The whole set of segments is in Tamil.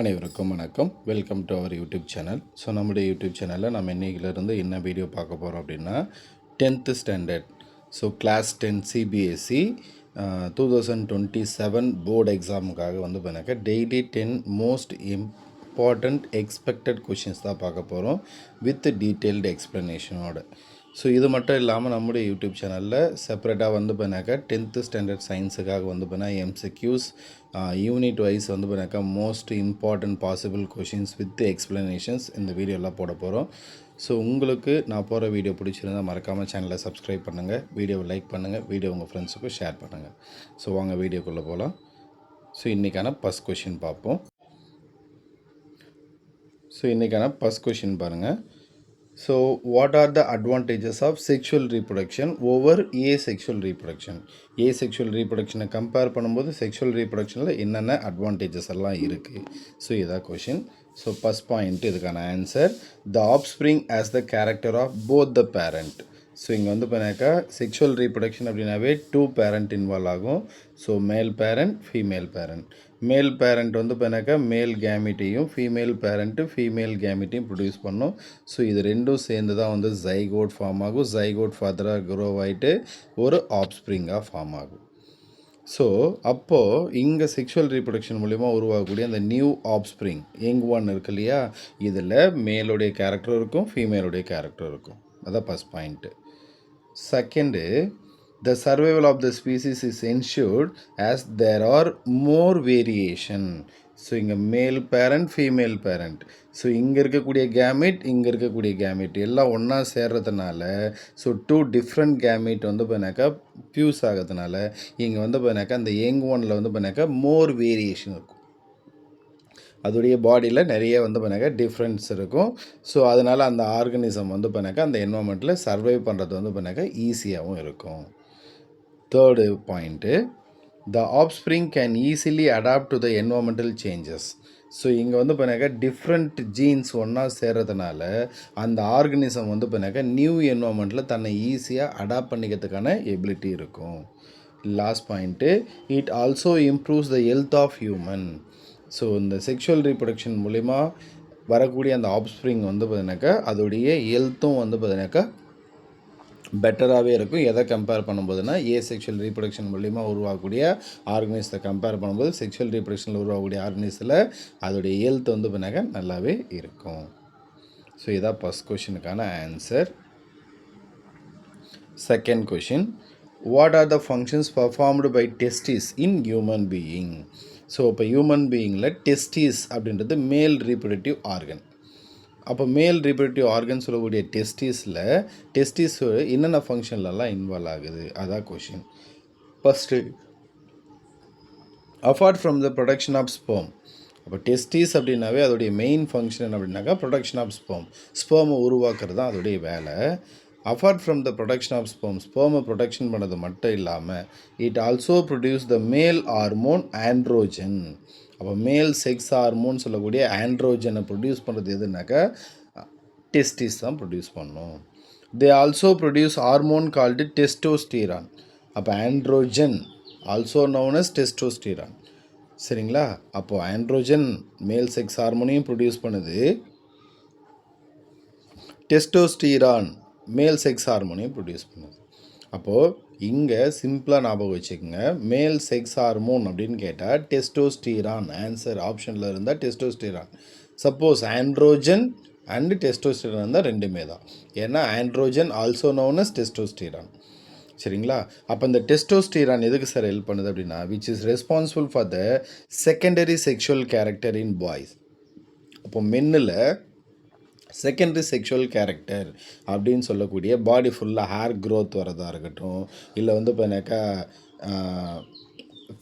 அனைவருக்கும் வணக்கம். Welcome to our YouTube channel. So நம்முடைய யூடியூப் சேனலில் நம்ம இன்னைக்கிலேருந்து என்ன வீடியோ பார்க்க போகிறோம் அப்படின்னா 10th standard class 10 CBSE 2027 board எக்ஸாமுக்காக வந்து பண்ணாக்க daily 10 most important expected questions தான் பார்க்க போகிறோம் வித் டீட்டெயில்டு எக்ஸ்ப்ளனேஷனோட. ஸோ இது மட்டும் இல்லாமல் நம்முடைய யூடியூப் சேனலில் செப்பரேட்டாக வந்து பண்ணாக்கா 10th ஸ்டாண்டர்ட் சயின்ஸுக்காக வந்து பண்ணால் எம்சிக்யூஸ் யூனிட் வைஸ் வந்து பண்ணாக்கா most important possible questions with explanations இந்த வீடியோலாம் போட போகிறோம். ஸோ உங்களுக்கு நான் போகிற வீடியோ பிடிச்சிருந்தால் மறக்காமல் சேனலை சப்ஸ்கிரைப் பண்ணுங்கள், வீடியோவை லைக் பண்ணுங்கள், வீடியோ உங்கள் ஃப்ரெண்ட்ஸுக்கும் ஷேர் பண்ணுங்கள். ஸோ வாங்க வீடியோக்குள்ளே போகலாம். ஸோ இன்றைக்கான ஃபஸ்ட் கொஷின் பார்ப்போம். ஸோ இன்றைக்கான ஃபஸ்ட் கொஷின் பாருங்கள். So, what are the advantages of sexual reproduction over asexual reproduction? Asexual reproduction compare பண்ணும்போது sexual reproductionல என்னென்ன advantages எல்லாம் இருக்குது. ஸோ இதான் கொஷின். ஸோ ஃபஸ்ட் பாயிண்ட் இதுக்கான answer, the offspring as the character of both the parent. So இங்கே வந்து பண்ணாக்கா செக்ஷுவல் ரீப்ரொடக்ஷன் அப்படின்னாவே 2 பேரண்ட் இன்வால்வ் ஆகும். So male parent, female parent. மேல் பேரண்ட் வந்து பண்ணாக்கா மேல் கேமிட்டையும், ஃபீமேல் பேரண்ட்டு ஃபீமேல் கேமிட்டையும் ப்ரொடியூஸ் பண்ணும். ஸோ இது ரெண்டும் சேர்ந்து தான் வந்து ஜைகோட் ஃபார்ம் ஆகும். ஜைகோட் ஃபர்தராக க்ரோ ஆகிட்டு ஒரு ஆப்ஸ்ப்ரிங்காக ஃபார்ம் ஆகும். ஸோ அப்போது இங்கே செக்ஷுவல் ரீப்ரொடக்ஷன் மூலிமா உருவாகக்கூடிய அந்த நியூ ஆப்ஸ்ப்ரிங் யங் ஒன் இருக்கு இல்லையா, இதில் மேலுடைய கேரக்டர் இருக்கும், ஃபீமேலுடைய கேரக்டர் இருக்கும். அதான் first point. Second, the survival of the species is ensured as there are more variation. So இங்கே மேல் பேரண்ட், ஃபீமேல் பேரண்ட், ஸோ இங்கே இருக்கக்கூடிய கேமிட், இங்கே இருக்கக்கூடிய கேமிட் எல்லாம் ஒன்றா சேர்றதுனால ஸோ 2 டிஃப்ரெண்ட் கேமிட் வந்து பண்ணாக்கா ஃபியூஸ் ஆகிறதுனால இங்கே வந்து பண்ணாக்கா அந்த யங் ஒனில் வந்து பண்ணாக்கா மோர் வேரியேஷன் இருக்கும். அதோடைய பாடியில் நிறைய வந்து பண்ணாக்கா டிஃப்ரென்ஸ் இருக்கும். ஸோ அதனால் அந்த ஆர்கனிசம் வந்து பண்ணாக்கா அந்த என்வரான்மெண்ட்டில் சர்வைவ் பண்ணுறது வந்து பண்ணாக்கா ஈஸியாகவும் இருக்கும். Third point, the offspring can easily adapt to the environmental changes. So இங்கே வந்து பண்ணாக்கா டிஃப்ரெண்ட் ஜீன்ஸ் ஒன்றா சேர்றதுனால அந்த ஆர்கனிசம் வந்து பண்ணாக்கா நியூ என்வரான்மெண்ட்டில் தன்னை ஈஸியாக அடாப்ட் பண்ணிக்கிறதுக்கான எபிலிட்டி இருக்கும். Last point, it also improves the health of human. So இந்த செக்ஷுவல் ரீப்ரொடக்ஷன் மூலிமா வரக்கூடிய அந்த ஆப்ஸ்ப்ரிங் வந்து பார்த்தீங்கன்னாக்கா அதோடைய ஹெல்த்தும் வந்து பார்த்தீங்கன்னாக்கா பெட்டராகவே இருக்கும். எதை கம்பேர் பண்ணும்போதுனா ஏசெக்ஷுவல் ரீப்ரொடக்ஷன் மூலிமா உருவாகக்கூடிய ஆர்கனைஸை கம்பேர் பண்ணும்போது செக்ஷுவல் ரீப்ரொடக்ஷனில் உருவாகக்கூடிய ஆர்கனைஸில் அதோடைய ஹெல்த் வந்து பார்த்தீங்கன்னாக்கா நல்லாவே இருக்கும். ஸோ இதான் ஃபஸ்ட் கொஷினுக்கான answer. Second question, what are the functions performed by testes in human being? So இப்போ ஹியூமன் பீயிங்கில் டெஸ்டிஸ் அப்படின்றது மேல் ரீப்ரொடக்டிவ் ஆர்கன். அப்போ மேல் ரீப்ரொடக்டிவ் ஆர்கன் சொல்லக்கூடிய டெஸ்டிஸ் என்னென்ன ஃபங்க்ஷன்லலாம் இன்வால்வ் ஆகுது, அதான் question. First, apart from the production of sperm. அப்போ டெஸ்டிஸ் அப்படின்னாவே அதோடைய மெயின் ஃபங்க்ஷன் என்ன அப்படின்னாக்கா ப்ரொடக்ஷன் ஆஃப் ஸ்பெர்மை உருவாக்குறது தான் அதோடைய வேலை. Apart from the production of ஸ்பெர்மை ப்ரொடக்ஷன் பண்ணது மட்டும் இல்லாமல் இட் ஆல்சோ ப்ரொடியூஸ் த மேல் ஹார்மோன் ஆண்ட்ரோஜன். அப்போ மேல் செக்ஸ் ஹார்மோன் சொல்லக்கூடிய ஆண்ட்ரோஜனை ப்ரொடியூஸ் பண்ணுறது எதுனாக்கா டெஸ்டிஸ் தான் ப்ரொடியூஸ் பண்ணும். They also produce hormone called testosterone. அப்போ androgen also known as testosterone. சரிங்களா? அப்போது ஆண்ட்ரோஜன் மேல் செக்ஸ் ஹார்மோனையும் ப்ரொடியூஸ் பண்ணுது, டெஸ்டோஸ்டீரான் மேல் செக்ஸ் ஹார்மோனையும் ப்ரொடியூஸ் பண்ணுது. அப்போது இங்கே சிம்பிளாக ஞாபகம் வச்சுக்கோங்க, மேல் செக்ஸ் ஹார்மோன் அப்படின்னு கேட்டால் டெஸ்டோஸ்டீரான். ஆன்சர் ஆப்ஷனில் இருந்தால் testosterone. Suppose androgen and testosterone இருந்தால் ரெண்டுமே தான். ஏன்னா androgen also known as testosterone. சரிங்களா? அப்போ இந்த டெஸ்டோஸ்டீரான் எதுக்கு சார் ஹெல்ப் பண்ணுது அப்படின்னா which is responsible for the secondary sexual character in boys. அப்போ மென்னில் செகண்டரி செக்ஷுவல் கேரக்டர் அப்படின்னு சொல்லக்கூடிய பாடி ஃபுல்லாக ஹேர் க்ரோத் வரதா இருக்கட்டும், இல்லை வந்து பார்த்தினாக்கா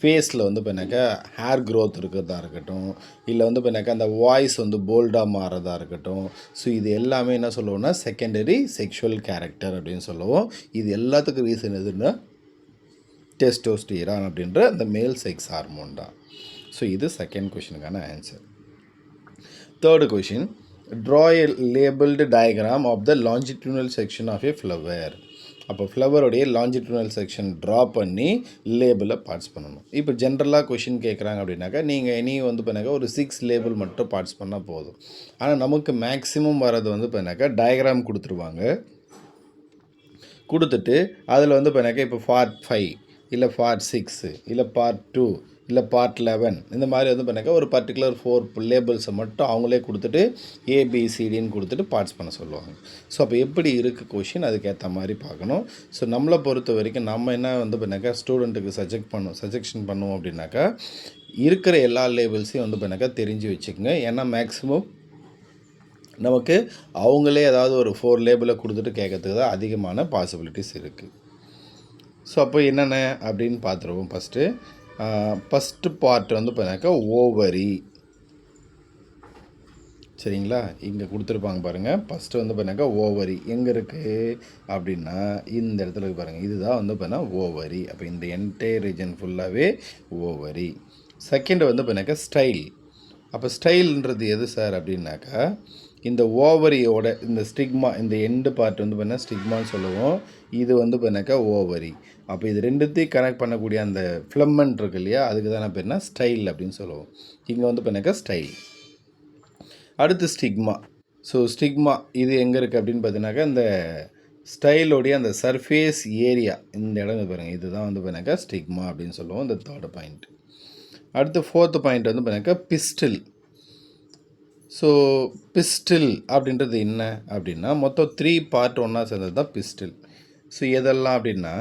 ஃபேஸில் வந்து பார்த்தினாக்கா ஹேர் க்ரோத் இருக்கிறதா இருக்கட்டும், இல்லை வந்து பார்த்தினாக்கா அந்த வாய்ஸ் வந்து போல்டாக மாறதா இருக்கட்டும். ஸோ இது எல்லாமே என்ன சொல்லுவோம்னா செகண்டரி செக்ஷுவல் கேரக்டர் அப்படின்னு சொல்லுவோம். இது எல்லாத்துக்கும் ரீசன் எதுன்னா டெஸ்டோஸ்டீரான் அப்படின்ற அந்த மேல் செக்ஸ் ஹார்மோன் தான். ஸோ இது செகண்ட் கொஷினுக்கான answer. Third question, draw a labeled diagram of the longitudinal section of a flower. அப்போ ஃப்ளவருடைய லாஞ்சிடியூனல் செக்ஷன் ட்ரா பண்ணி லேபிளில் பார்ட்ஸ் பண்ணணும். இப்போ ஜென்ரலாக கொஷின் கேட்குறாங்க அப்படின்னாக்கா நீங்கள் இனி வந்து பண்ணாக்கா ஒரு 6 லேபிள் மட்டும் பார்ட்ஸ் பண்ணால் போதும். ஆனால் நமக்கு மேக்ஸிமம் வர்றது வந்து பண்ணாக்கா டயக்ராம் கொடுத்துருவாங்க. கொடுத்துட்டு அதில் வந்து பண்ணாக்கா இப்போ பார்ட் 5 இல்லை பார்ட் 6 இல்லை பார்ட் 2 இல்லை பார்ட் 11 இந்த மாதிரி வந்து பண்ணாக்கா ஒரு பர்டிகுலர் 4 லேபிள்ஸை மட்டும் அவங்களே கொடுத்துட்டு ஏபிசிடின்னு கொடுத்துட்டு பார்ட்ஸ் பண்ண சொல்லுவாங்க. ஸோ அப்போ எப்படி இருக்குது கொஷின் அதுக்கேற்ற மாதிரி பார்க்கணும். ஸோ நம்மளை பொறுத்த வரைக்கும் நம்ம என்ன வந்து பண்ணாக்கா ஸ்டூடெண்ட்டுக்கு சஜெக்ஷன் பண்ணுவோம் அப்படின்னாக்கா இருக்கிற எல்லா லேபிள்ஸையும் வந்து பண்ணாக்கா தெரிஞ்சு வச்சுக்கோங்க. ஏன்னா மேக்ஸிமம் நமக்கு அவங்களே ஏதாவது ஒரு 4 லேபிளை கொடுத்துட்டு கேட்கறதுக்கு தான் அதிகமான பாசிபிலிட்டிஸ் இருக்குது. ஸோ அப்போ என்னென்ன அப்படின்னு பார்த்துருவோம். ஃபஸ்ட்டு பார்ட் வந்து பார்த்தாக்கா ஓவரி. சரிங்களா, இங்கே கொடுத்துருப்பாங்க பாருங்கள். ஃபஸ்ட்டு வந்து பார்த்தாக்கா ஓவரி எங்கே இருக்குது அப்படின்னா இந்த இடத்துல இருக்கு பாருங்கள். இதுதான் வந்து பார்த்தா ஓவரி. அப்போ இந்த என்டையர் ரீஜன் ஃபுல்லாகவே ஓவரி. செகண்ட் வந்து பார்த்தாக்கா ஸ்டைல். அப்போ ஸ்டைல்ன்றது எது சார் அப்படின்னாக்கா இந்த ஓவரியோட இந்த ஸ்டிக்மா, இந்த எண்டு பார்ட் வந்து பார்த்தீங்கன்னா ஸ்டிக்மான்னு சொல்லுவோம். இது வந்து பார்த்தீங்கன்னாக்கா ஓவரி. அப்போ இது ரெண்டுத்தையும் கனெக்ட் பண்ணக்கூடிய அந்த ஃப்ளம்மன்ட் இருக்கு இல்லையா, அதுக்கு தான் பேர்னா ஸ்டைல் அப்படின்னு சொல்லுவோம். இங்கே வந்து பார்த்தீங்கன்னாக்கா ஸ்டைல். அடுத்து ஸ்டிக்மா. ஸோ ஸ்டிக்மா இது எங்கே இருக்குது அப்படின்னு பார்த்தீங்கன்னாக்கா இந்த ஸ்டைலோடைய அந்த சர்ஃபேஸ் ஏரியா இந்த இடம் பாருங்கள். இதுதான் வந்து பார்த்தீங்கன்னாக்கா ஸ்டிக்மா அப்படின்னு சொல்லுவோம். இந்த தேர்டு பாயிண்ட். அடுத்து ஃபோர்த்து பாயிண்ட் வந்து பார்த்தீங்கன்னாக்கா பிஸ்டில். ஸோ பிஸ்டில் அப்படின்றது என்ன அப்படின்னா மொத்தம் 3 பார்ட் ஒன்றா சேர்ந்தது தான் பிஸ்டில். ஸோ எதெல்லாம் அப்படின்னா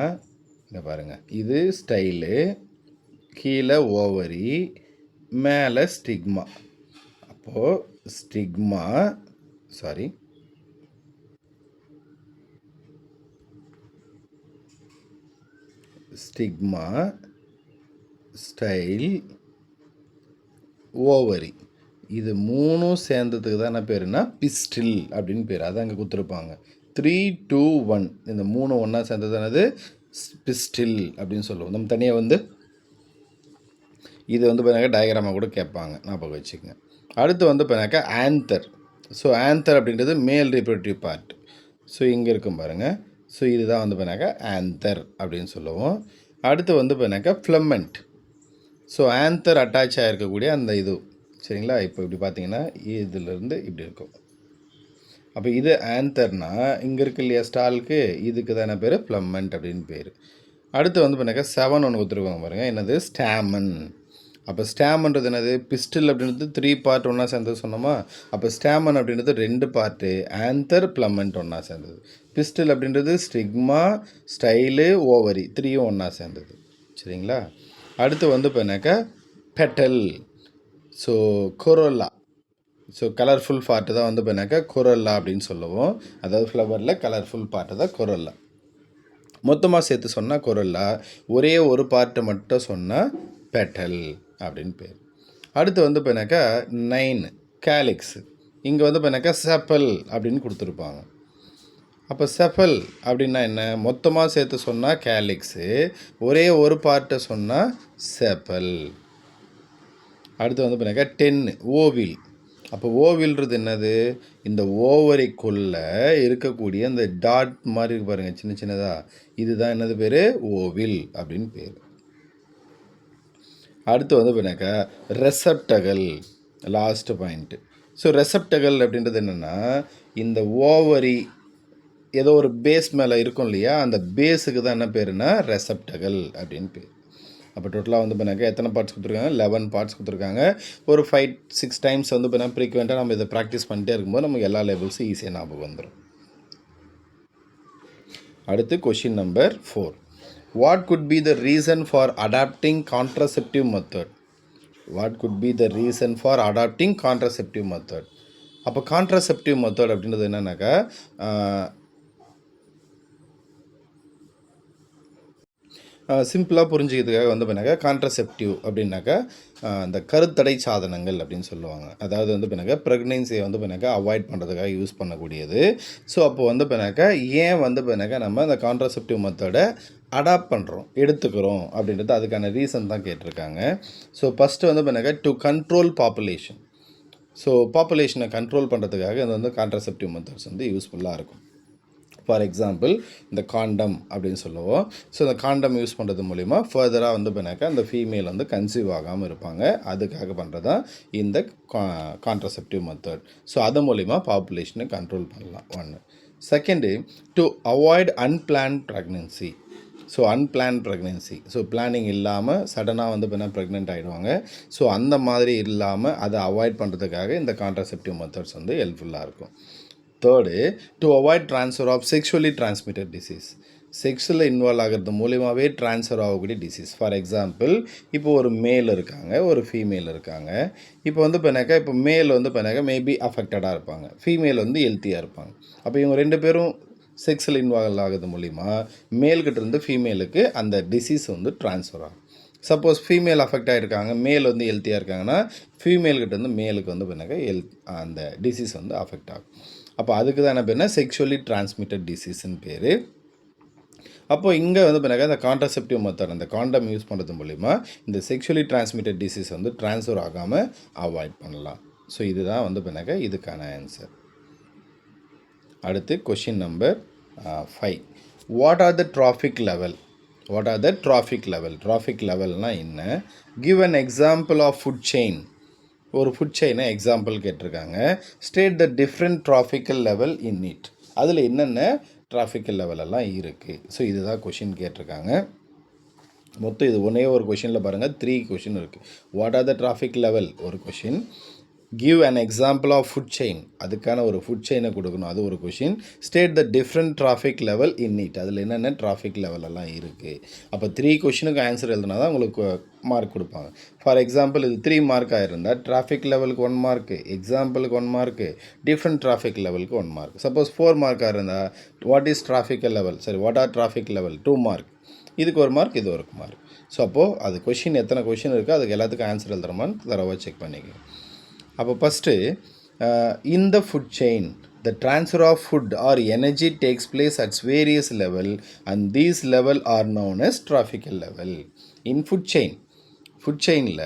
இங்கே பாருங்கள். இது ஸ்டைலு, கீழே ஓவரி, மேலே ஸ்டிக்மா. அப்போது ஸ்டிக்மா ஸ்டைல், ஓவரி, இது மூணும் சேர்ந்ததுக்கு தான் என்ன பேருனா பிஸ்டில் அப்படின்னு பேர். அதான் அங்கே கொடுத்துருப்பாங்க. 3, 2, 1 இந்த 3 ஒன்றா சேர்ந்ததுனது பிஸ்டில் அப்படின்னு சொல்லுவோம். நம்ம தனியாக வந்து இது வந்து பார்த்தீங்கன்னா டயக்ராமாக கூட கேட்பாங்க, ஞாபகம் வச்சுக்கோங்க. அடுத்து வந்து பார்த்தீங்கன்னாக்கா ஆந்தர். ஸோ ஆந்தர் அப்படின்றது மேல் ரீப்ரொடக்டிவ் பார்ட். ஸோ இங்கே இருக்கும் பாருங்கள். ஸோ இதுதான் வந்து பார்த்தீங்கன்னாக்கா ஆந்தர் அப்படின்னு சொல்லுவோம். அடுத்து வந்து பார்த்தீங்கன்னாக்கா ஃப்ளமெண்ட். ஸோ ஆந்தர் அட்டாச் ஆகிருக்கக்கூடிய அந்த இது சரிங்களா. இப்போ இப்படி பார்த்தீங்கன்னா இதிலேருந்து இப்படி இருக்கும். அப்போ இது ஆந்தர்னா இங்கே இருக்கு இல்லையா ஸ்டாலுக்கு, இதுக்கு தானே பேர் ஃப்ளமெண்ட் அப்படின்னு பேர். அடுத்து வந்து பார்த்தீங்கன்னா 7 ஒன்று கொடுத்துருவாங்க பாருங்கள். என்னது ஸ்டாமன். அப்போ ஸ்டாமன்றது என்னது பிஸ்டில் அப்படின்றது 3 பார்ட் ஒன்றா சேர்ந்தது சொன்னோமா. அப்போ ஸ்டாமன் அப்படின்றது 2 பார்ட்டு, ஆந்தர் ஃப்ளமெண்ட் ஒன்றா சேர்ந்தது. பிஸ்டில் அப்படின்றது ஸ்டிக்மா, ஸ்டைலு, ஓவரி 3யும் ஒன்றா சேர்ந்தது. சரிங்களா. அடுத்து வந்து பார்த்தீங்கன்னாக்கா petal. So corolla. So colourful part தான் வந்து பார்த்தீங்கன்னாக்கா கொரோல்லா அப்படின்னு சொல்லுவோம். அதாவது ஃப்ளவரில் கலர்ஃபுல் பார்ட்டு தான் கொரோல்லா. மொத்தமாக சேர்த்து சொன்னால் கொரோல்லா, ஒரே ஒரு பார்ட்டை மட்டும் சொன்னால் பெட்டல் அப்படின்னு பேர். அடுத்து வந்து பார்த்தீங்கன்னாக்கா 9 கேலிக்ஸ். இங்கே வந்து பார்த்தீங்கன்னாக்கா செப்பல் அப்படின்னு கொடுத்துருப்பாங்க. அப்போ செப்பல் அப்படின்னா என்ன, மொத்தமாக சேர்த்து சொன்னால் கேலிக்ஸு, ஒரே ஒரு பார்ட்டை சொன்னால் செப்பல். அடுத்து வந்து பார்த்தீங்கன்னாக்கா 10 ஓவில். அப்போ ஓவில்ன்றது என்னது, இந்த ஓவரிக்குள்ளே இருக்கக்கூடிய இந்த டாட் மாதிரி இருக்கு பாருங்கள் சின்ன சின்னதாக, இதுதான் என்னது பேர் ஓவில் அப்படின்னு பேர். அடுத்து வந்து பார்த்தீங்கன்னாக்கா ரெசப்டகல், லாஸ்ட் பாயிண்ட்டு. ஸோ ரெசப்டகல் அப்படின்றது என்னென்னா இந்த ஓவரி ஏதோ ஒரு பேஸ் மேலே இருக்கும் இல்லையா, அந்த பேஸுக்கு தான் என்ன பேருனா ரெசப்டகல் அப்படின்னு பேர். அப்போ டோட்டலாக வந்து பண்ணாக்க எத்தனை பார்ட்ஸ் கொடுத்துருக்காங்க, 11 பார்ட்ஸ் கொடுத்துருக்காங்க. ஒரு 5-6 டைம்ஸ் வந்து பண்ணால் ஃப்ரீக்வெண்ட்டாக நம்ம இதை ப்ராக்டிஸ் பண்ணிட்டே இருக்கும்போது நமக்கு எல்லா லேபிள்ஸும் ஈஸியாக ஞாபகம் வந்துடும். அடுத்து question number 4. What could be the reason for adapting contraceptive method? What could be the reason for adapting contraceptive method? அப்போ கான்ட்ரசெப்டிவ் மெத்தட் அப்படின்றது என்னன்னாக்கா சிம்பிளாக புரிஞ்சுக்கிறதுக்காக வந்து பண்ணாக்கா கான்ட்ரசெப்டிவ் அப்படின்னாக்கா இந்த கருத்தடை சாதனங்கள் அப்படின்னு சொல்லுவாங்க. அதாவது வந்து பண்ணாக்கா ப்ரெக்னென்சியை வந்து பண்ணாக்கா அவாய்ட் பண்ணுறதுக்காக யூஸ் பண்ணக்கூடியது. ஸோ அப்போ வந்து பண்ணாக்கா ஏன் வந்து பண்ணாக்கா நம்ம இந்த கான்ட்ரசெப்டிவ் மெத்தடை அடாப்ட் பண்ணுறோம், எடுத்துக்கிறோம் அப்படின்றது அதுக்கான ரீசன் தான் கேட்டிருக்காங்க. ஸோ ஃபஸ்ட்டு வந்து பண்ணாக்கா டு கண்ட்ரோல் பாப்புலேஷன். ஸோ பாப்புலேஷனை கண்ட்ரோல் பண்ணுறதுக்காக இது வந்து கான்ட்ரசெப்டிவ் மெத்தட்ஸ் வந்து யூஸ்ஃபுல்லாக இருக்கும். ஃபார் எக்ஸாம்பிள் இந்த காண்டம் அப்படின்னு சொல்லுவோம். ஸோ இந்த காண்டம் யூஸ் பண்ணுறது மூலிமா ஃபர்தராக வந்து பண்ணாக்கா அந்த ஃபீமேல் வந்து கன்சீவ் ஆகாமல் இருப்பாங்க. அதுக்காக பண்ணுறது தான் இந்த கான்ட்ரசெப்டிவ் மெத்தட். ஸோ அது மூலிமா பாப்புலேஷனை கண்ட்ரோல் பண்ணலாம். ஒன்று. Second, to avoid unplanned pregnancy. So unplanned pregnancy, so planning இல்லாமல் சடனாக வந்து பார்த்தீங்கன்னா ப்ரெக்னென்ட் ஆகிடுவாங்க. ஸோ அந்த மாதிரி இல்லாமல் அதை அவாய்ட் பண்ணுறதுக்காக இந்த கான்ட்ரசெப்டிவ் மெத்தட்ஸ் வந்து ஹெல்ப்ஃபுல்லாக இருக்கும். Third, to avoid transfer of sexually transmitted disease. செக்ஸில் இன்வால்வ் ஆகிறது மூலியமாகவே ட்ரான்ஸ்ஃபர் ஆகக்கூடிய டிசீஸ். ஃபார் எக்ஸாம்பிள், இப்போ ஒரு மேல் இருக்காங்க, ஒரு ஃபீமேல் இருக்காங்க. இப்போ வந்து பண்ணாக்கா இப்போ மேல் வந்து பண்ணாக்கா மேபி அஃபெக்டடாக இருப்பாங்க, ஃபீமேல் வந்து ஹெல்த்தியாக இருப்பாங்க. அப்போ இவங்க ரெண்டு பேரும் செக்ஸில் இன்வால்வ் ஆகிறது மூலிமா மேல்கிட்ட இருந்து ஃபீமேலுக்கு அந்த டிசீஸ் வந்து ட்ரான்ஸ்ஃபர் ஆகும். சப்போஸ் ஃபீமேல் அஃபெக்ட் ஆகிருக்காங்க, மேல் வந்து ஹெல்த்தியாக இருக்காங்கன்னா ஃபீமேல்கிட்ட மேலுக்கு வந்து பண்ணாக்கா அந்த டிசீஸ் வந்து அஃபெக்ட் ஆகும். அப்போ அதுக்கு தான் என்ன பேர்னா செக்ஷுவலி டிரான்ஸ்மிட்டட் டிசீஸ்ன்னு பேர். அப்போ இங்கே வந்து பண்ணாக்கா இந்த கான்ட்ரசெப்டிவ் மெத்தட், அந்த காண்டம் யூஸ் பண்ணுறது மூலிமா இந்த செக்ஷுவலி டிரான்ஸ்மிட்டட் டிசீஸ் வந்து ட்ரான்ஸ்ஃபர் ஆகாமல் அவாய்ட் பண்ணலாம். ஸோ இதுதான் வந்து பண்ணாக்கா இதுக்கான ஆன்சர். அடுத்து question number 5. What are the trophic level? What are the trophic level? Trophic லெவல்னால் என்ன? Give an example of food chain. ஒரு ஃபுட் செயினை எக்ஸாம்பிள் கேட்டிருக்காங்க. State the different trophical level in it. அதில் என்னென்ன ட்ராஃபிக்கல் லெவலெல்லாம் இருக்குது. ஸோ இதுதான் கொஷின் கேட்டிருக்காங்க. மொத்தம் இது ஒன்றே ஒரு கொஷினில் பாருங்கள் 3 கொஷின் இருக்குது. What are the trophic level ஒரு question, give an example of food chain, அதுக்கான ஒரு ஃபுட் செயினை கொடுக்கணும், அது ஒரு question. State the different trophic level in it, அதில் என்னென்ன ட்ராஃபிக் லெவலெல்லாம் இருக்குது. அப்போ 3 கொஷினுக்கு ஆன்சர் எழுதுனா தான் உங்களுக்கு மார்க் கொடுப்பாங்க. ஃபார் எக்ஸாம்பிள் இது 3 மார்க்காக இருந்தால் டிராஃபிக் லெவலுக்கு 1 மார்க்கு, எக்ஸாம்பிளுக்கு 1 மார்க்கு, டிஃப்ரெண்ட் டிராஃபிக் லெவலுக்கு 1 மார்க். சப்போஸ் 4 மார்க்காக இருந்தால் வாட் இஸ் டிராஃபிக்கல் லெவல், சரி what are traffic level 2 mark, இதுக்கு 1 மார்க், இது 1 மார்க். ஸோ அப்போது அது கொஷின் எத்தனை கொஷின் இருக்குது அதுக்கு எல்லாத்துக்கும் ஆன்சர் எழுதுறமான்னு தரவாக செக் பண்ணிக்கலாம். அப்போ first, in the food chain the transfer of food or energy takes place at various level and these level are known as traffical level. In food chainல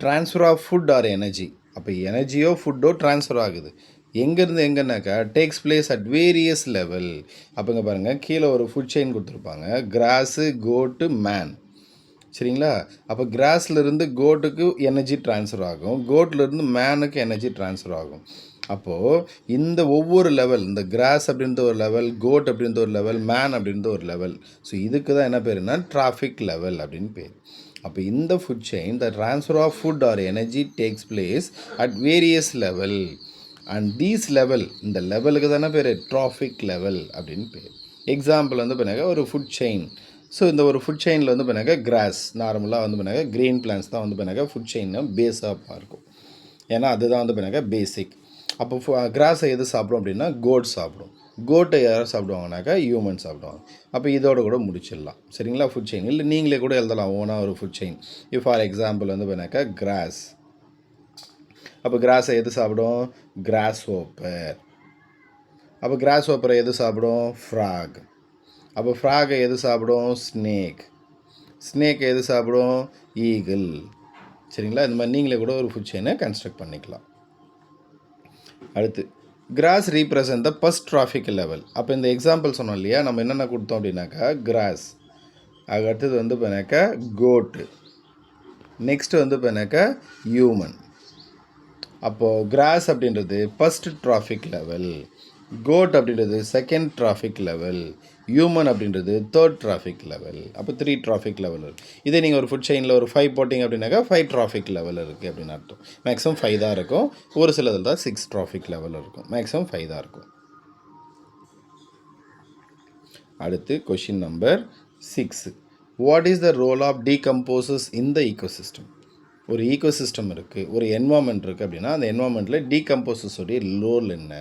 transfer of food or energy, அப்போ எனர்ஜியோ ஃபுட்டோ ட்ரான்ஸ்ஃபர் ஆகுது. எங்கேருந்து எங்கன்னாக்கா takes place at various level. அப்போ இங்கே பாருங்கள், கீழே ஒரு ஃபுட் செயின் கொடுத்துருப்பாங்க, கிராஸு, கோட்டு, மேன். சரிங்களா? அப்போ கிராஸ்லேருந்து கோட்டுக்கு எனர்ஜி ட்ரான்ஸ்ஃபர் ஆகும், கோட்லேருந்து மேனுக்கு எனர்ஜி ட்ரான்ஸ்ஃபர் ஆகும். அப்போது இந்த ஒவ்வொரு லெவல், இந்த கிராஸ் அப்படின்ற ஒரு லெவல், கோட் அப்படின்ற ஒரு லெவல், மேன் அப்படின்ற ஒரு லெவல். ஸோ இதுக்கு தான் என்ன பேருன்னா டிராஃபிக் லெவல் அப்படின்னு பேர். அப்போ இந்த food chain the transfer of food or energy takes place at various level and these level, இந்த லெவலுக்கு தானே பேர் டிராஃபிக் லெவல் அப்படின்னு பேர். எக்ஸாம்பிள் வந்து பண்ணாக்க ஒரு ஃபுட் செயின். ஸோ இந்த ஒரு ஃபுட் செயினில் வந்து பண்ணாக்க கிராஸ், நார்மலாக வந்து பண்ணாக்க க்ரீன் பிளான்ஸ் தான் வந்து பண்ணாக்க ஃபுட் செயின்னு பேஸாக இருக்கும். ஏன்னா அதுதான் வந்து பண்ணாக்க பேசிக். அப்போ கிராஸை எது சாப்பிடும் அப்படின்னா கோட் சாப்பிடும். கோட்டை யாரும் சாப்பிடுவாங்கனாக்கா ஹியூமன் சாப்பிடுவாங்க. அப்போ இதோட கூட முடிச்சிடலாம். சரிங்களா? ஃபுட் செயின் இல்லை நீங்களே கூட எழுதலாம் ஓனாக ஒரு ஃபுட் செயின். இப்போ ஃபார் எக்ஸாம்பிள் வந்து பண்ணாக்கா கிராஸ். அப்போ கிராஸை எது சாப்பிடும்? கிராஸ் ஓப்பர். அப்போ கிராஸ் ஓப்பரை எது சாப்பிடும்? ஃப்ராக். அப்போ ஃப்ராகை எது சாப்பிடும்? ஸ்னேக். ஸ்னேக் எது சாப்பிடும்? ஈகிள். சரிங்களா? இந்த மாதிரி நீங்களே கூட ஒரு ஃபுட் செயினை கன்ஸ்ட்ரக்ட் பண்ணிக்கலாம். அடுத்து, cross represent the first traffic level. அப்போ இந்த எக்ஸாம்பிள் சொன்னோம் இல்லையா, நம்ம என்னென்ன கொடுத்தோம் அப்படின்னாக்கா கிராஸ், அதுக்கு அடுத்தது வந்து பண்ணாக்கா கோட்டு, நெக்ஸ்ட்டு வந்து பண்ணாக்கா ஹியூமன். அப்போது கிராஸ் அப்படின்றது ஃபர்ஸ்ட் டிராஃபிக் லெவல், கோட் அப்படின்றது செகண்ட் டிராஃபிக் லெவல், ஹியூமன் அப்படின்றது தேர்ட் டிராஃபிக் லெவல். அப்போ 3 டிராஃபிக் லெவல் இருக்குது. இதே நீங்கள் ஒரு ஃபுட் செயினில் ஒரு 5 போட்டிங்க அப்படின்னாக்கா 5 டிராஃபிக் லெவல் இருக்குது அப்படின்னு அர்த்தம். மேக்ஸிமம் 5 தான் இருக்கும், ஒரு சிலதில் தான் 6 டிராஃபிக் லெவல் இருக்கும், மேக்ஸிமம் 5 தான் இருக்கும். அடுத்து question number 6. What is the role of decomposers in the ecosystem? ஒரு ஈகோசிஸ்டம் இருக்குது, ஒரு என்வாமெண்ட் இருக்குது அப்படின்னா அந்த என்வாமெண்ட்டில் டீகம்போசஸோடைய ரோல் என்ன?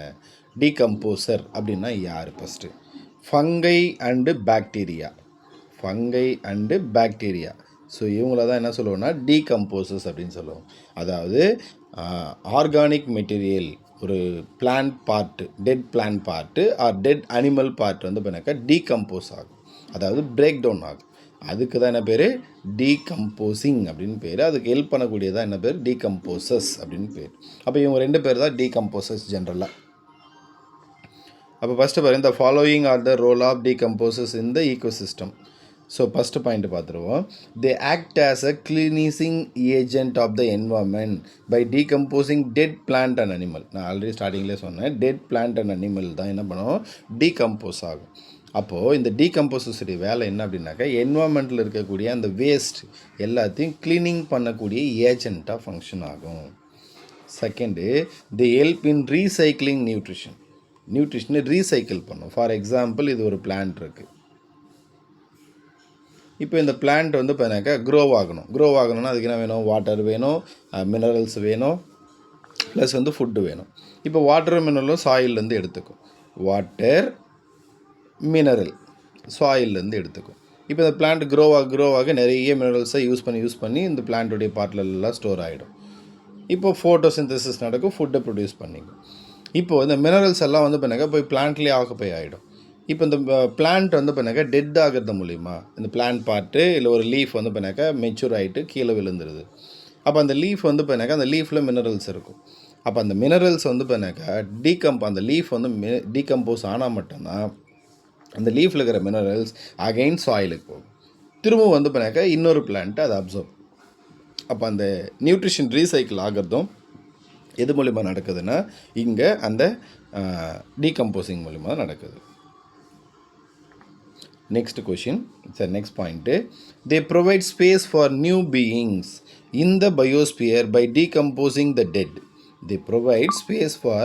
டீகம்போசர் அப்படின்னா யார்? First fungi and bacteria. Fungi and bacteria. So இவங்கள தான் என்ன சொல்லுவோம்னா டீகம்போசஸ் அப்படின்னு சொல்லுவோம். அதாவது ஆர்கானிக் மெட்டீரியல், ஒரு plant part, dead plant part or dead animal part வந்து பண்ணாக்கா டீகம்போஸ் ஆகும், அதாவது பிரேக் டவுன் ஆகும். அதுக்கு தான் என்ன பேர்? டீகம்போசிங் அப்படின்னு பேர். அதுக்கு ஹெல்ப் பண்ணக்கூடியதான் என்ன பேர்? டீகம்போசஸ் அப்படின்னு பேர். அப்போ இவங்க 2 பேர் தான் டீகம்போசஸ் ஜென்ரலாக. அப்போ ஃபஸ்ட்டு பாருங்கள், the following are the role of decomposers in the ecosystem. So first point பார்த்துருவோம். they act as a cleansing agent of the environment by decomposing dead plant and animal. நான் ஆல்ரெடி ஸ்டார்டிங்லேயே சொன்னேன், டெட் பிளான்ட் அண்ட் அனிமல் தான் என்ன பண்ணுவோம், டீகம்போஸ் ஆகும். அப்போது இந்த டீகம்போசஸுடைய வேலை என்ன அப்படின்னாக்கா, என்வாமெண்ட்டில் இருக்கக்கூடிய அந்த வேஸ்ட் எல்லாத்தையும் க்ளீனிங் பண்ணக்கூடிய ஏஜெண்ட்டாக ஃபங்க்ஷன் ஆகும். Second, they help in recycling நியூட்ரிஷனை ரீசைக்கிள் பண்ணும். ஃபார் எக்ஸாம்பிள், இது ஒரு பிளான்ட் இருக்குது. இப்போ இந்த பிளான்ட் வந்து பார்த்தாக்கா க்ரோ ஆகணும்னா அதுக்கு என்ன வேணும், வாட்டர் வேணும், மினரல்ஸ் வேணும், ப்ளஸ் வந்து ஃபுட்டு வேணும். இப்போ வாட்டர் மினரலும் சாயில்லேருந்து எடுத்துக்கும், வாட்டர் மினரல் சாயில்லேருந்து எடுத்துக்கும். இப்போ இந்த பிளான்ட் க்ரோ ஆக நிறைய மினரல்ஸை யூஸ் பண்ணி இந்த பிளான்ட்டுடைய பார்ட்லெல்லாம் ஸ்டோர் ஆகிடும். இப்போ ஃபோட்டோசிந்தசிஸ் நடக்கும், ஃபுட்டை ப்ரொடியூஸ் பண்ணிக்கும். இப்போது இந்த மினரல்ஸ் எல்லாம் வந்து பண்ணாக்கா போய் பிளான்ட்லேயே ஆக்குப்பை ஆகிடும். இப்போ இந்த பிளான்ட் வந்து பண்ணாக்கா டெட் ஆகிறது மூலிமா இந்த பிளான்ட் பார்ட்டு இல்லை ஒரு லீஃப் வந்து பண்ணாக்கா மெச்சூர் ஆகிட்டு கீழே விழுந்துருது. அப்போ அந்த லீஃப் வந்து பண்ணாக்கா அந்த லீஃபில் மினரல்ஸ் இருக்கும். அப்போ அந்த மினரல்ஸ் வந்து பண்ணாக்கா அந்த லீஃப் வந்து டீகம்போஸ் ஆனால் மட்டும்தான் அந்த லீஃபில் இருக்கிற மினரல்ஸ் அகைன் சாயிலுக்கு போகும். திரும்பவும் வந்து பண்ணாக்கா இன்னொரு பிளான்ட்டு அதை அப்சர்வ். அப்போ அந்த நியூட்ரிஷன் ரீசைக்கிள் ஆகிறதும் எது மூலிமா நடக்குதுன்னா இங்கே அந்த டீகம்போசிங் மூலிமா நடக்குது. Next question, next point. They provide space for new beings in the biosphere by decomposing the dead. They provide space for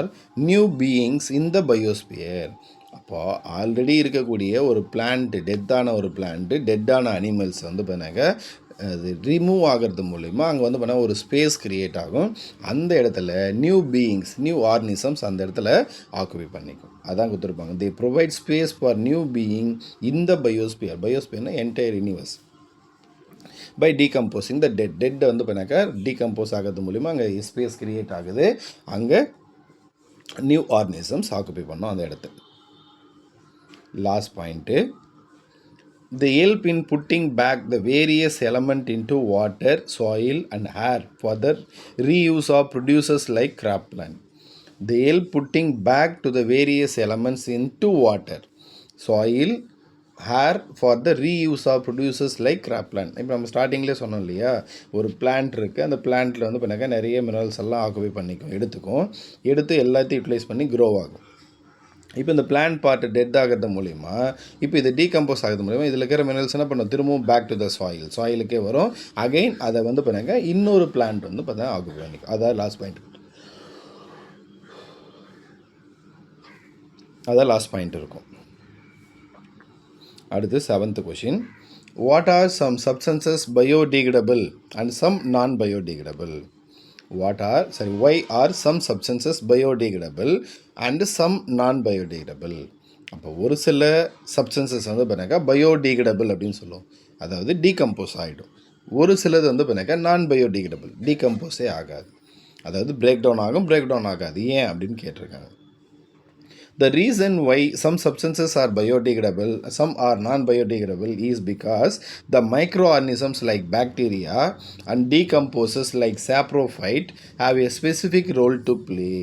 new beings in the biosphere. அப்போ ஆல்ரெடி இருக்கக்கூடிய ஒரு பிளான்ட்டு, டெத்தான ஒரு பிளான்ட்டு, டெட்டான அனிமல்ஸ் வந்து பண்ணாக்க அது ரிமூவ் ஆகிறது மூலிமா அங்கே வந்து பண்ணால் ஒரு ஸ்பேஸ் க்ரியேட் ஆகும். அந்த இடத்துல நியூ பீயிங்ஸ், நியூ ஆர்கனிசம்ஸ் அந்த இடத்துல ஆக்குபை பண்ணிக்கும். அதான் கொடுத்துருப்பாங்க, they provide space for new being in the பயோஸ்பியர்னா entire universe by decomposing the டெட்டை வந்து பண்ணாக்கா டீகம்போஸ் ஆகிறது மூலிமா அங்கே ஸ்பேஸ் க்ரியேட் ஆகுது, அங்கே நியூ ஆர்கனிசம்ஸ் ஆக்குபை பண்ணோம் அந்த இடத்துல. Last point, they help in putting back the various element into water, soil and air for the reuse of producers like cropland. They help putting back to the various elements into water, soil, air for the reuse of producers like cropland. இப்போ நம்ம ஸ்டார்டிங்லேயே சொன்னோம் இல்லையா, ஒரு பிளான்ட் இருக்குது, அந்த பிளான்ட்டில் வந்து பண்ணாக்கா நிறைய மினரல்ஸ் எல்லாம் ஆக்குபை எடுத்து எல்லாத்தையும் யூட்டிலைஸ் பண்ணி க்ரோ ஆகும். இப்போ இந்த பிளான்ட் பார்ட்டு டெட் ஆகிறது மூலிமா இப்போ இது டீகம்போஸ் ஆகிறது மூலிமா இதில் இருக்கிற மினரல்ஸ் என்ன பண்ணும், திரும்பவும் பேக் டு த சாயிலுக்கே வரும். அகெயின் அதை வந்து பண்ணாங்க இன்னொரு பிளான்ட் வந்து பார்த்தா ஆக்குபை பண்ணிக்கும். அதான் லாஸ்ட் பாயிண்ட் இருக்கும். அடுத்து 7th question. What are some substances biodegradable and some non-biodegradable? Why are some substances biodegradable and some non-biodegradable? அப்போ ஒரு சில சப்ஸ்டன்சஸ் வந்து பண்ணாக்கா பயோடிகிரடபிள் அப்படின்னு சொல்லுவோம், அதாவது டீகம்போஸ் ஆகிடும். ஒரு சிலது வந்து பண்ணாக்கா நான் பயோடிகிரடபிள், டீகம்போஸே ஆகாது, அதாவது பிரேக் டவுன் ஆகாது. ஏன் அப்படின்னு கேட்டிருக்காங்க. The reason why some substances are biodegradable, some are non-biodegradable is because the microorganisms like bacteria and decomposers like saprophyte have a specific role to play.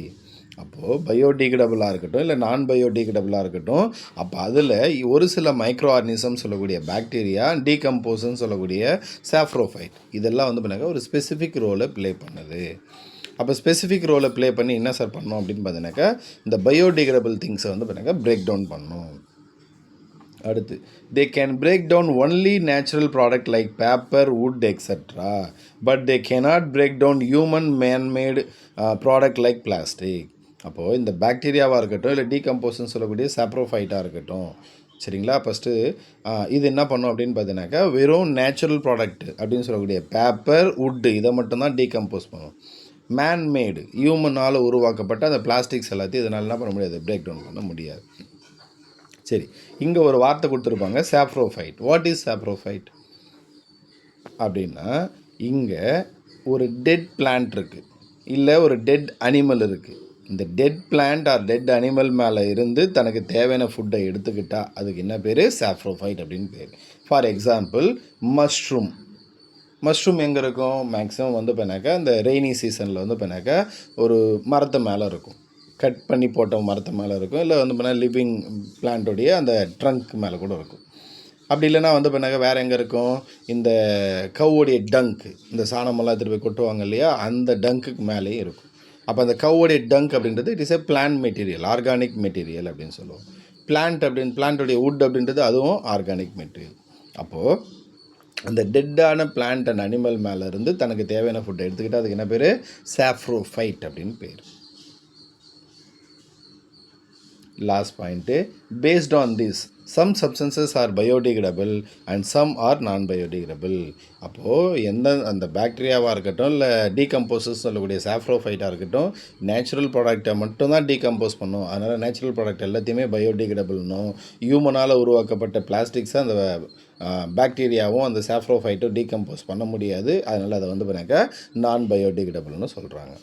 அப்போது பயோடிகிரடபிளாக இருக்கட்டும் இல்லை நான் பயோடிகிரடபிளாக இருக்கட்டும், அப்போ அதில் ஒரு சில மைக்ரோ ஆர்கனிசம் சொல்லக்கூடிய பாக்டீரியா, டீகம்போசர்னு சொல்லக்கூடிய சாப்ரோஃபைட், இதெல்லாம் வந்து பண்ணாக்க ஒரு ஸ்பெசிஃபிக் ரோலை ப்ளே பண்ணுது. அப்போ ஸ்பெசிஃபிக் ரோலை ப்ளே பண்ணி என்ன சார் பண்ணோம் அப்படின்னு பார்த்தீங்கன்னாக்கா இந்த பயோடிகிரடபிள் திங்ஸை வந்து பண்ணாக்கா பிரேக் டவுன் பண்ணணும். அடுத்து, they can break down only natural product like paper, wood, etc. But they cannot break down human man-made product like plastic. அப்போது இந்த பாக்டீரியாவாக இருக்கட்டும் இல்லை டீகம்போசர்னு சொல்லக்கூடிய சாப்ரோஃபைட்டாக இருக்கட்டும், சரிங்களா, ஃபஸ்ட்டு இது என்ன பண்ணும் அப்படின்னு பார்த்தீங்கன்னாக்கா வெறும் நேச்சுரல் ப்ராடக்ட் அப்படின்னு சொல்லக்கூடிய பேப்பர், வுட்டு இதை மட்டும்தான் டீகம்போஸ் பண்ணும். மேன்மேடு ஹியூமனால் உருவாக்கப்பட்ட அந்த பிளாஸ்டிக்ஸ் எல்லாத்தையும் இதனால் என்ன பண்ண முடியாது, பிரேக் டவுன் பண்ண முடியாது. சரி, இங்கே ஒரு வார்த்தை கொடுத்துருப்பாங்க, சாப்ரோஃபைட். வாட் இஸ் சாப்ரோஃபைட் அப்படின்னா, இங்கே ஒரு டெட் பிளான்ட் இருக்குது இல்லை ஒரு டெட் அனிமல் இருக்குது. இந்த dead plant or dead animal மேலே இருந்து தனக்கு தேவையான ஃபுட்டை எடுத்துக்கிட்டால் அதுக்கு என்ன பேர், சாப்ரோஃபைட் அப்படின்னு பேர். ஃபார் எக்ஸாம்பிள், மஷ்ரூம் எங்கே இருக்கும், மேக்ஸிமம் வந்து பண்ணாக்கா இந்த ரெய்னி சீசனில் வந்து பண்ணாக்கா ஒரு மரத்து மேலே இருக்கும். கட் பண்ணி போட்ட மரத்து மேலே இருக்கும், இல்லை வந்து பார்த்தீங்கன்னா லிவிங் பிளான்ட்டோடைய அந்த ட்ரங்க் மேலே கூட இருக்கும். அப்படி இல்லைன்னா வந்து பார்த்தீங்கன்னா வேறு எங்கே இருக்கும், இந்த கவ்வுடைய டங்க், இந்த சாணமெல்லாம் எடுத்துகிட்டு போய் கொட்டுவாங்க இல்லையா, அந்த டங்க்குக்கு மேலேயும் இருக்கும். அப்போ அந்த கவ்வுடைய டங்க் அப்படின்றது it is a plant material, organic material அப்படின்னு சொல்லுவோம். பிளான்ட்டோடைய வுட் அப்படின்றது அதுவும் ஆர்கானிக் மெட்டீரியல். அப்போது அந்த டெட்டான பிளான்ட் அண்ட் அனிமல் மேலே இருந்து தனக்கு தேவையான ஃபுட்டை எடுத்துக்கிட்டு அதுக்கு என்ன பேர், சாப்ரோஃபைட் அப்படின்னு பேர். Last point, based on this some substances are biodegradable and some are non biodegradable. அப்போது அந்த பாக்டீரியாவாக இருக்கட்டும், இல்லை டீகம்போசஸ் சொல்லக்கூடிய சாப்ரோஃபைட்டாக இருக்கட்டும், நேச்சுரல் ப்ராடக்டை மட்டும்தான் டீகம்போஸ் பண்ணும். அதனால் நேச்சுரல் ப்ராடக்ட் எல்லாத்தையுமே பயோடிகிரேடபிள்னும், ஹியூமனால் உருவாக்கப்பட்ட பிளாஸ்டிக்ஸை அந்த பாக்டீரியாவும் அந்த சாப்ரோஃபைட்டும் டீகம்போஸ் பண்ண முடியாது. அதனால் அதை வந்து பண்ணாக்கா நான் பயோடிகிரேடபிள்னு சொல்கிறாங்க.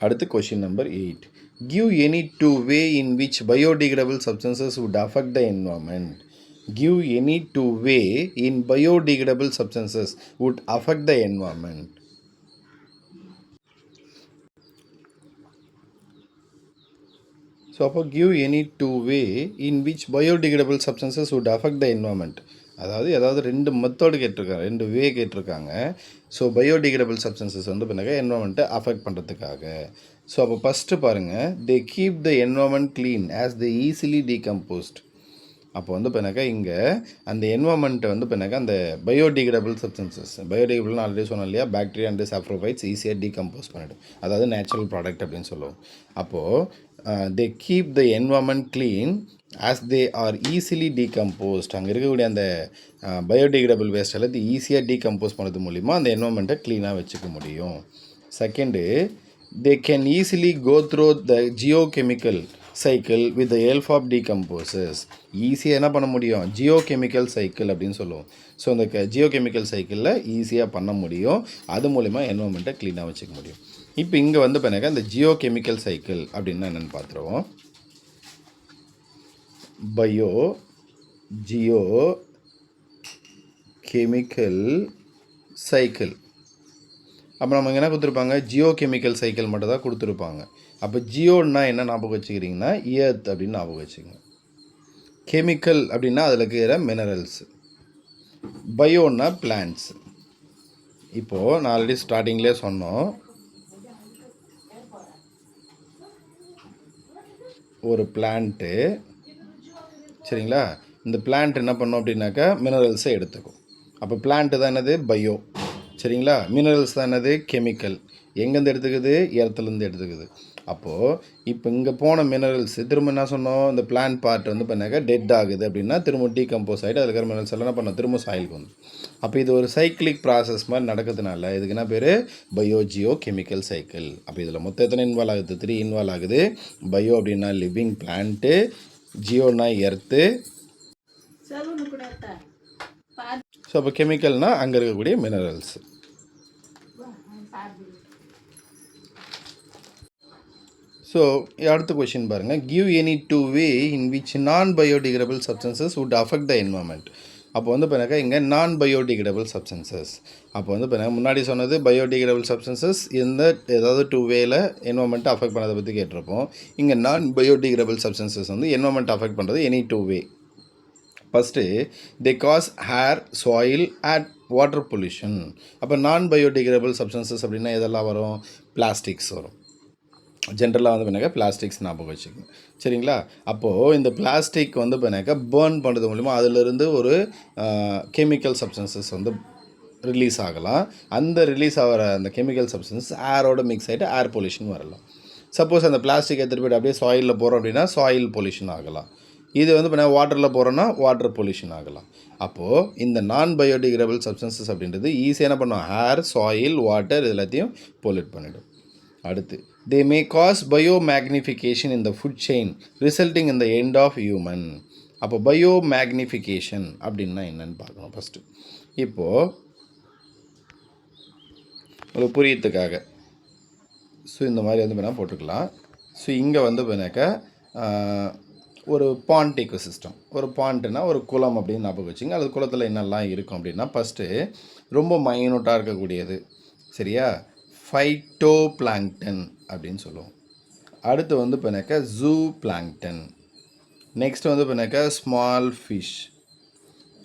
அடுத்து question number 8. Give any two way in which biodegradable substances would affect the environment. Give any two way in biodegradable substances would affect the environment. So அப்போ give any two way in which biodegradable substances would affect the environment. ஏதாவது 2 மெத்தட் கேட்டிருக்காங்க, 2 வே கேட்டிருக்காங்க. ஸோ பயோடிகிரேடபிள் சப்ஸ்டன்சஸ் வந்து பண்ணாக்க என்வரான்மெண்ட்டை அஃபெக்ட் பண்ணுறதுக்காக. ஸோ அப்போ ஃபஸ்ட்டு பாருங்கள், they keep the environment clean as they easily decomposed. அப்போ வந்து பண்ணாக்கா இங்கே அந்த என்வரான்மெண்ட்டை வந்து பண்ணாக்கா அந்த பயோடிகிரேடபிள் சப்ஸ்டன்சஸ், பயோடிகிரேடபிள்னு ஆல்ரெடி சொன்னோம் இல்லையா, பாக்டீரியா அண்ட் சாப்ரோஃபைட்ஸ் ஈஸியாக டீகம்போஸ் பண்ணிவிடும், அதாவது நேச்சுரல் ப்ராடக்ட் அப்படின்னு சொல்லுவோம். அப்போது they keep the environment clean as they are easily decomposed. அங்கே இருக்கக்கூடிய அந்த பயோடிகிரேடபிள் வேஸ்ட் எல்லாத்தையும் ஈஸியாக டீகம்போஸ் பண்ணுறது மூலிமா அந்த என்வரான்மெண்ட்டை க்ளீனாக வச்சுக்க முடியும். Second, they can easily go through the geochemical cycle with the help of decomposers. ஈஸியாக என்ன பண்ண முடியும், ஜியோகெமிக்கல் சைக்கிள் அப்படின்னு சொல்லுவோம். ஸோ அந்த ஜியோகெமிக்கல் சைக்கிளில் ஈஸியாக பண்ண முடியும், அது மூலிமா என்வரான்மெண்ட்டை க்ளீனாக வச்சுக்க முடியும். இப்போ இங்கே வந்து பண்ணாக்க இந்த ஜியோகெமிக்கல் சைக்கிள் அப்படின்னா என்னென்னு பார்த்துருவோம். Jio chemical cycle. அப்போ நம்ம என்ன கொடுத்துருப்பாங்க, ஜியோகெமிக்கல் சைக்கிள் மட்டும் தான் கொடுத்துருப்பாங்க. அப்போ ஜியோன்னா என்ன ஞாபகம் வச்சுக்கிறீங்கன்னா எர்த் அப்படின்னு ஞாபகம் வச்சுக்கோங்க. கெமிக்கல் அப்படின்னா அதில் இருக்கிற மினரல்ஸ், பயோன்னா பிளான்ட்ஸ். இப்போது நான் ஆல்ரெடி ஸ்டார்டிங்லேயே சொன்னோம், ஒரு பிளான்ட்டு சரிங்களா, இந்த பிளான்ட் என்ன பண்ணோம் அப்படின்னாக்கா மினரல்ஸை எடுத்துக்கும். அப்போ பிளான்ட்டு தான் என்னது, பயோ சரிங்களா, மினரல்ஸ் தான் என்னது, கெமிக்கல். எங்கேருந்து எடுத்துக்குது, எர்த்துலேருந்து எடுத்துக்குது. அப்போது இப்போ இங்கே போன மினரல்ஸ் திரும்ப என்ன சொன்னோம், இந்த பிளான்ட் பார்ட் வந்து பண்ணாக்கா டெட் ஆகுது அப்படின்னா திரும்ப டீகம்போஸ் ஆகிட்டு அதுக்கு இருக்கிற மினரல்ஸ் எல்லாம் என்ன பண்ணோம், திரும்ப சாயிலுக்கு வந்து. அப்போ இது ஒரு சைக்கிளிக் ப்ராசஸ் மாதிரி நடக்கிறதுனால இதுக்கு என்ன பேர், பயோஜியோ கெமிக்கல் சைக்கிள். அப்போ இதில் மொத்தம் எத்தனை இன்வால்வ் ஆகுது, 3 இன்வால்வ் ஆகுது. பயோ அப்படின்னா லிவிங் பிளான்ட்டு, ஜியோனா எர்த்து, ஸோ அப்போ கெமிக்கல்னால் அங்கே இருக்கக்கூடிய மினரல்ஸ். ஸோ அடுத்த கொஷின் பாருங்கள், give any two way in which non biodegradable substances would affect the environment. அப்போ வந்து பார்த்தீங்கன்னா இங்கே நான் பயோடிகிரேடபிள் சப்ஸ்டன்சஸ். அப்போ வந்து பார்த்தீங்கன்னா முன்னாடி சொன்னது பயோடிகிரேடபிள் சப்ஸ்டன்சஸ் இந்த ஏதாவது 2 வேல என்வரான்மெண்ட்டை அஃபெக்ட் பண்ணதை பற்றி கேட்டிருப்போம். இங்கே நான் பயோடிகிரேடபிள் சப்ஸ்டன்சஸ் வந்து என்வரான்மெண்ட் அஃபெக்ட் பண்ணுறது any 2 way. First, they cause air, soil and water pollution. அப்போ நான் பயோடிகிரேடபிள் சப்ஸ்டன்சஸ் அப்படின்னா எதெல்லாம் வரும், பிளாஸ்டிக்ஸ் வரும். ஜென்ரலாக வந்து பண்ணாக்கா பிளாஸ்டிக்ஸ் ஞாபகம் வச்சுக்கோங்க சரிங்களா. அப்போது இந்த பிளாஸ்டிக் வந்து பண்ணாக்கா பேர்ன் பண்ணுறது மூலிமா அதிலிருந்து ஒரு கெமிக்கல் சப்ஸ்டன்சஸ் வந்து ரிலீஸ் ஆகலாம். அந்த ரிலீஸ் ஆகிற அந்த கெமிக்கல் சப்ஸ்டன்ஸ் ஏரோட மிக்ஸ் ஆகிட்டு ஏர் பொல்யூஷன் வரலாம். சப்போஸ் அந்த பிளாஸ்டிக் எடுத்துகிட்டு போய்ட்டு அப்படியே சாயிலில் போகிறோம் அப்படின்னா சாயில் பொல்யூஷன் ஆகலாம். இது வந்து பண்ண வாட்டரில் போகிறோன்னா வாட்டர் பொல்யூஷன் ஆகலாம். அப்போது இந்த நான் பயோடிகிரேடபிள் சப்ஸ்டன்சஸ் அப்படின்றது ஈஸியாக என்ன பண்ணும், ஏர், சாயில், வாட்டர் இது எல்லாத்தையும் பொல்யூட் பண்ணிவிடும். அடுத்து, they may cause biomagnification in the food chain resulting in the end of human. அப்போ biomagnification அப்படின்னா என்னன்னு பார்க்கணும் ஃபஸ்ட்டு. இப்போது ஒரு புரியத்துக்காக ஸோ இந்த மாதிரி வந்து வேணால் போட்டுக்கலாம். ஸோ இங்கே வந்து வேணாக்கா ஒரு பாண்ட் எக்கோசிஸ்டம், ஒரு பாண்ட்னா ஒரு குளம் அப்படின்னு ஞாபகம் வச்சுங்க. அது குளத்தில் என்னெல்லாம் இருக்கும் அப்படின்னா ஃபஸ்ட்டு ரொம்ப மைனூட்டாக இருக்கக்கூடியது சரியா, ஃபைட்டோ பிளாங்டன் அப்படின்னு சொல்லுவோம். அடுத்து வந்து பண்ணாக்கா ஜூ பிளாங்டன். நெக்ஸ்ட் வந்து பண்ணாக்கா ஸ்மால் ஃபிஷ்.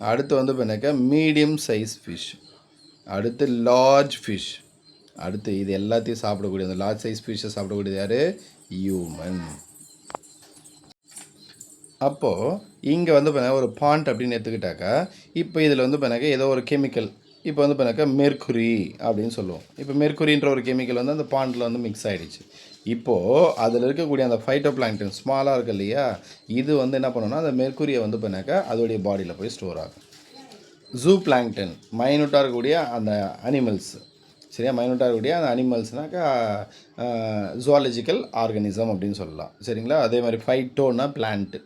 அடுத்து வந்து பண்ணாக்கா மீடியம் சைஸ் ஃபிஷ். அடுத்து லார்ஜ் ஃபிஷ். அடுத்து இது எல்லாத்தையும் சாப்பிடக்கூடிய அந்த லார்ஜ் சைஸ் ஃபிஷ்ஷை சாப்பிடக்கூடியது யார்? ஹியூமன். அப்போது இங்கே வந்து பார்த்தீங்கன்னா ஒரு பாண்ட் அப்படின்னு எடுத்துக்கிட்டாக்கா, இப்போ இதில் வந்து பார்த்தீங்கன்னா ஏதோ ஒரு கெமிக்கல், இப்போ வந்து பார்த்தீங்கன்னா மெர்க்குரி அப்படின்னு சொல்லுவோம். இப்போ மெர்க்குரின்ற ஒரு கெமிக்கல் வந்து அந்த பாண்டில் வந்து மிக்ஸ் ஆகிடுச்சு. இப்போது அதில் இருக்கக்கூடிய அந்த ஃபைட்டோ பிளாங்டன் ஸ்மாலாக இருக்குது இல்லையா, இது வந்து என்ன பண்ணணும்னா அந்த மெர்க்குரியை வந்து பண்ணாக்கா அதோடைய பாடியில் போய் ஸ்டோர் ஆகும். ஜூ பிளாங்டன் மைனூட்டாக இருக்கக்கூடிய அந்த அனிமல்ஸ், சரியா, மைனூட்டாக இருக்கக்கூடிய அந்த அனிமல்ஸ்னாக்கா ஜுவாலஜிக்கல் ஆர்கனிசம் அப்படின்னு சொல்லலாம், சரிங்களா. அதே மாதிரி ஃபைட்டோன்னா பிளான்ட்டு,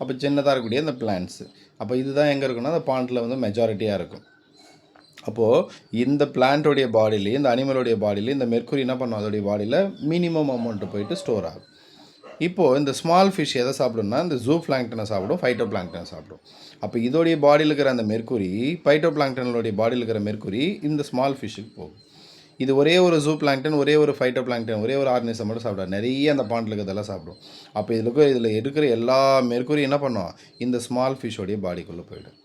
அப்போ சின்னதாக இருக்கக்கூடிய அந்த பிளான்ட்ஸு. அப்போ இதுதான் எங்கே இருக்குன்னா அந்த பாண்டில் வந்து மெஜாரிட்டியாக இருக்கும். அப்போது இந்த பிளான்ட்டோடைய பாடியிலையும் இந்த அனிமலோடைய பாடியிலையும் இந்த மெர்க்குரி என்ன பண்ணும், அதோடைய பாடியில் மினிமம் அமௌண்ட்டு போயிட்டு ஸ்டோர் ஆகும். இப்போது இந்த ஸ்மால் ஃபிஷ் எதை சாப்பிடும்னா இந்த ஜூ பிளாங்டனை சாப்பிடும், ஃபைட்டோ பிளாங்டனை சாப்பிடும். அப்போ இதோடைய பாடியில் இருக்கிற அந்த மெர்க்குரி, ஃபைட்டோ பிளாங்டனோடைய பாடியில் இருக்கிற மெர்க்குரி இந்த ஸ்மால் ஃபிஷ்ஷுக்கு போகும். இது ஒரே ஒரு ஜூ பிளாங்டன், ஒரே ஒரு ஃபைட்டோ பிளாங்டன், ஒரே ஒரு ஆர்கனிசம் மட்டும் சாப்பிடாது, நிறைய அந்த பாண்டில் இருக்கிறதெல்லாம் சாப்பிடும். அப்போ இதில் இருக்கிற எல்லா மெர்க்குரி என்ன பண்ணும், இந்த ஸ்மால் ஃபிஷ்ஷோடைய பாடிக்குள்ளே போயிடும்.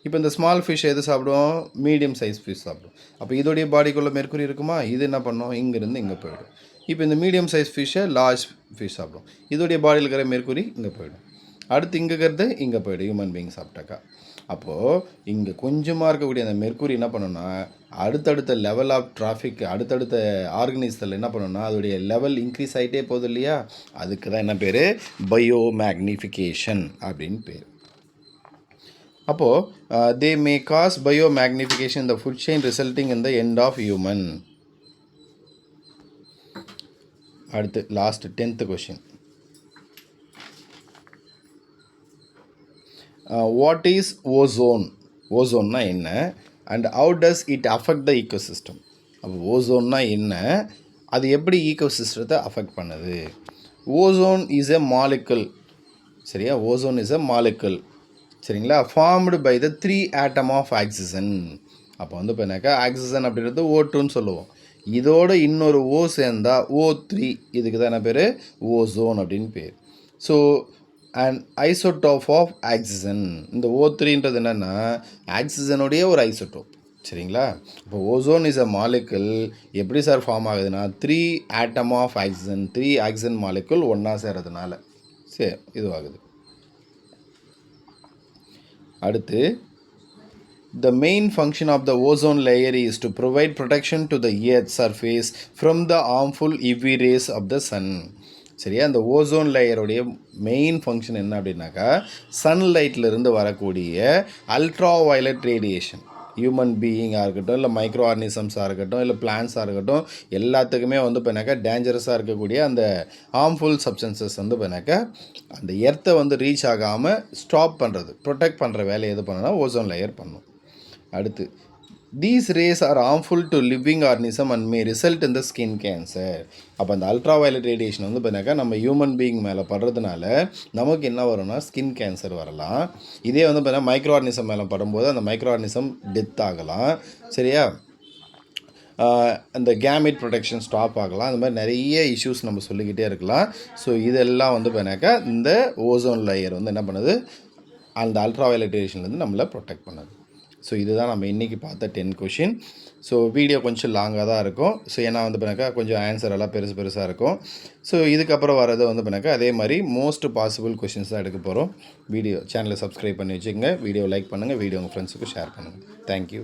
இப்போ இந்த ஸ்மால் ஃபிஷ் எது சாப்பிடும், மீடியம் சைஸ் ஃபிஷ் சாப்பிடும். அப்போ இதோடைய பாடிக்குள்ளே மெர்க்குரி இருக்குமா, இது என்ன பண்ணும், இங்கேருந்து இங்கே போயிடும். இப்போ இந்த மீடியம் சைஸ் ஃபிஷ்ஷை லார்ஜ் ஃபிஷ் சாப்பிடும், இதோடைய பாடியில் இருக்கிற மெர்க்குரி இங்கே போயிடும். அடுத்து இங்கே இருக்கிறது இங்கே போயிடும் ஹியூமன் பீயிங் சாப்பிட்டாக்கா. அப்போது இங்கே கொஞ்சமாக இருக்கக்கூடிய அந்த மெர்க்குரி என்ன பண்ணணும்னா அடுத்தடுத்த லெவல் ஆஃப் டிராஃபிக், அடுத்தடுத்த ஆர்கனைசத்தில் என்ன பண்ணணும்னா அதோடைய லெவல் இன்க்ரீஸ் ஆகிட்டே போகுது இல்லையா, அதுக்கு தான் என்ன பேர், பயோ மேக்னிஃபிகேஷன் அப்படின்னு பேர். அப்போது they may cause biomagnification இந்த food chain resulting in the end of human. அடுத்து last 10th question. What is ozone? ஓசோன்னா என்ன and how does it affect the ecosystem? அப்போ ஓசோன்னா என்ன, அது எப்படி ஈக்கோசிஸ்டத்தை அஃபெக்ட் பண்ணுது? ஓசோன் இஸ் எ மாலிகுல், சரியா, ஓசோன் இஸ் எ மாலிகுல், சரிங்களா, formed by the 3 atom of oxygen. அப்போ வந்து பார்த்தீங்கன்னாக்கா ஆக்சிஜன் அப்படின்றது O2ன்னு சொல்லுவோம், இதோட இன்னொரு O சேர்ந்தா O3, இதுக்கு தான் என்ன பேர், ஓசோன் அப்படின்னு பேர். So and isotope of oxygen, இந்த O3ன்றது என்னென்னா ஆக்சிஜனுடைய ஒரு ஐசோடோப், சரிங்களா. இப்போ ஓசோன் இஸ் அ மாலிகுல் எப்படி சார் ஃபார்ம் ஆகுதுன்னா 3 atom of oxygen, 3 oxygen molecule ஒன்றா சேர்றதுனால சரி இதுவாகுது. அடுத்து the main function of the ozone layer is to provide protection to the earth's surface from the harmful UV rays of the sun. சரியா, அந்த ஓசோன் லேயருடைய மெயின் ஃபங்க்ஷன் என்ன அப்படின்னாக்கா சன்லைட்லேருந்து வரக்கூடிய அல்ட்ரா வயலட் ரேடியேஷன், ஹியூமன் பீயிங்காக இருக்கட்டும், இல்லை மைக்ரோ ஆர்கனிசம்ஸாக இருக்கட்டும், இல்லை பிளான்ஸாக இருக்கட்டும், எல்லாத்துக்குமே வந்து பண்ணாக்கா டேஞ்சரஸாக இருக்கக்கூடிய அந்த ஹார்ம்ஃபுல் சப்ஸ்டன்சஸ் வந்து பண்ணாக்கா அந்த எர்த்தை வந்து ரீச் ஆகாமல் ஸ்டாப் பண்ணுறது, ப்ரொடெக்ட் பண்ணுற வேலையை எது பண்ணனா ஓசோன் லேயர் பண்ணும். அடுத்து these race R harmful to living organism and May result in the skin cancer. அப்போ அந்த அல்ட்ரா வயலட் ரேடியேஷன் வந்து பண்ணாக்கா நம்ம ஹியூமன் பீயிங் மேலே படுறதுனால நமக்கு என்ன வரும்னா ஸ்கின் கேன்சர் வரலாம். இதே வந்து பார்த்தீங்கன்னா மைக்ரோ ஆர்கனிசம் மேலே படும்போது அந்த மைக்ரோ ஆர்கனிசம் டெத் ஆகலாம், சரியா, அந்த கேமிட் ப்ரொடெக்ஷன் ஸ்டாப் ஆகலாம். அந்த மாதிரி நிறைய இஷ்யூஸ் நம்ம சொல்லிக்கிட்டே இருக்கலாம். ஸோ இதெல்லாம் வந்து பண்ணாக்கா இந்த ஓசோன் லேயர் வந்து என்ன பண்ணுது, அந்த அல்ட்ரா வயலட் ரேடியேஷன்லேருந்து நம்மளை ப்ரொடெக்ட் பண்ணுது. ஸோ இதுதான் நம்ம இன்றைக்கி பார்த்த 10 கொஷின். ஸோ வீடியோ கொஞ்சம் லாங்காக தான் இருக்கும். ஸோ ஏன்னா வந்து பண்ணாக்கா கொஞ்சம் ஆன்சர் எல்லாம் பெருசாக இருக்கும். ஸோ இதுக்கப்புறம் வரது வந்து பண்ணாக்கா அதே மாதிரி மோஸ்ட் பாசிபிள் கொஷின்ஸ் தான் எடுக்க போகிறோம். வீடியோ சேனலை சப்ஸ்கிரைப் பண்ணி வச்சுக்கோங்க, வீடியோ லைக் பண்ணுங்கள், வீடியோ உங்கள் ஃப்ரெண்ட்ஸுக்கு ஷேர் பண்ணுங்கள். தேங்க்யூ.